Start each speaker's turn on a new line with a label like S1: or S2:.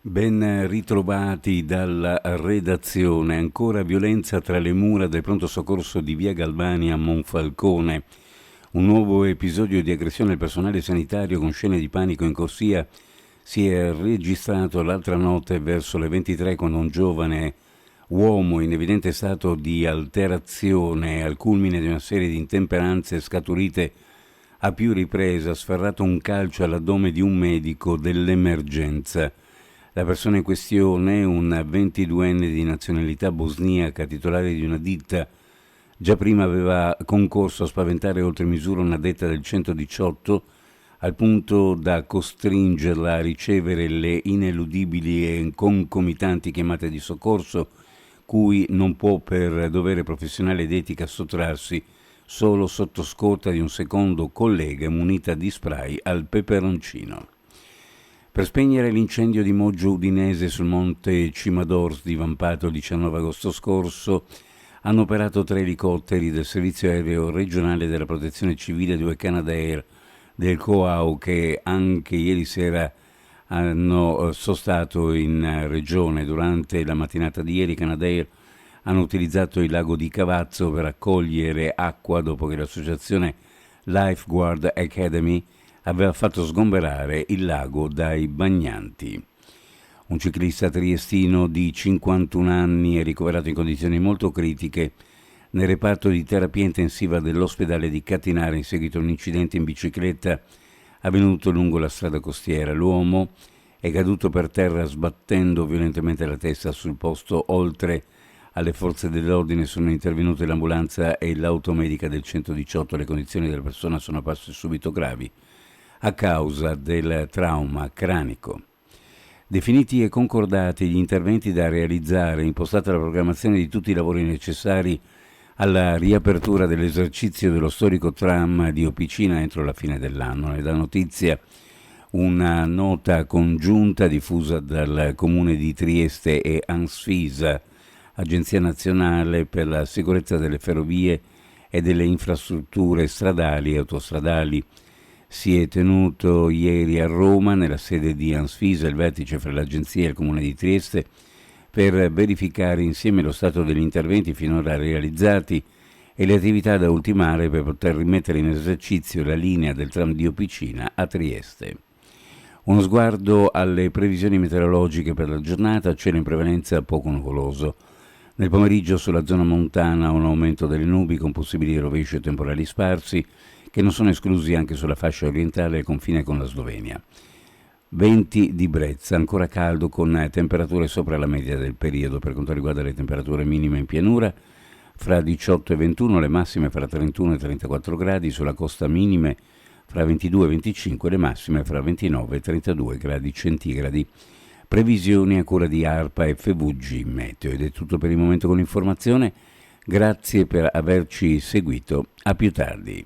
S1: Ben ritrovati dalla redazione. Ancora violenza tra le mura del pronto soccorso di via Galvani a Monfalcone. Un nuovo episodio di aggressione al personale sanitario con scene di panico in corsia si è registrato l'altra notte verso le 23, quando un giovane uomo in evidente stato di alterazione, al culmine di una serie di intemperanze scaturite a più riprese, ha sferrato un calcio all'addome di un medico dell'emergenza. La persona in questione, un 22enne di nazionalità bosniaca, titolare di una ditta, già prima aveva concorso a spaventare oltre misura un'addetta del 118, al punto da costringerla a ricevere le ineludibili e concomitanti chiamate di soccorso, cui non può per dovere professionale ed etica sottrarsi, solo sotto scorta di un secondo collega munita di spray al peperoncino. Per spegnere l'incendio di Moggio Udinese sul monte Cimadors, divampato il 19 agosto scorso, hanno operato 3 elicotteri del servizio aereo regionale della protezione civile e 2 Canadair del COAU, che anche ieri sera hanno sostato in regione. Durante la mattinata di ieri i Canadair hanno utilizzato il lago di Cavazzo per raccogliere acqua dopo che l'associazione Lifeguard Academy aveva fatto sgomberare il lago dai bagnanti. Un ciclista triestino di 51 anni è ricoverato in condizioni molto critiche nel reparto di terapia intensiva dell'ospedale di Catinara in seguito a un incidente in bicicletta avvenuto lungo la strada costiera. L'uomo è caduto per terra sbattendo violentemente la testa sul posto. Oltre alle forze dell'ordine sono intervenute l'ambulanza e l'automedica del 118. Le condizioni della persona sono apparse subito gravi a causa del trauma cranico. Definiti e concordati gli interventi da realizzare, impostata la programmazione di tutti i lavori necessari alla riapertura dell'esercizio dello storico tram di Opicina entro la fine dell'anno. Ne dà notizia una nota congiunta diffusa dal Comune di Trieste e Ansfisa, Agenzia Nazionale per la Sicurezza delle Ferrovie e delle Infrastrutture Stradali e Autostradali. Si è tenuto ieri a Roma, nella sede di Ansfisa, il vertice fra l'Agenzia e il Comune di Trieste, per verificare insieme lo stato degli interventi finora realizzati e le attività da ultimare per poter rimettere in esercizio la linea del tram di Opicina a Trieste. Uno sguardo alle previsioni meteorologiche per la giornata: cielo in prevalenza poco nuvoloso. Nel pomeriggio sulla zona montana un aumento delle nubi con possibili rovesci e temporali sparsi, che non sono esclusi anche sulla fascia orientale al confine con la Slovenia. Venti di brezza, ancora caldo con temperature sopra la media del periodo. Per quanto riguarda le temperature minime in pianura, fra 18 e 21, le massime fra 31 e 34 gradi, sulla costa minime fra 22 e 25, le massime fra 29 e 32 gradi centigradi. Previsioni a cura di ARPA e FVG Meteo. Ed è tutto per il momento con l'informazione. Grazie per averci seguito. A più tardi.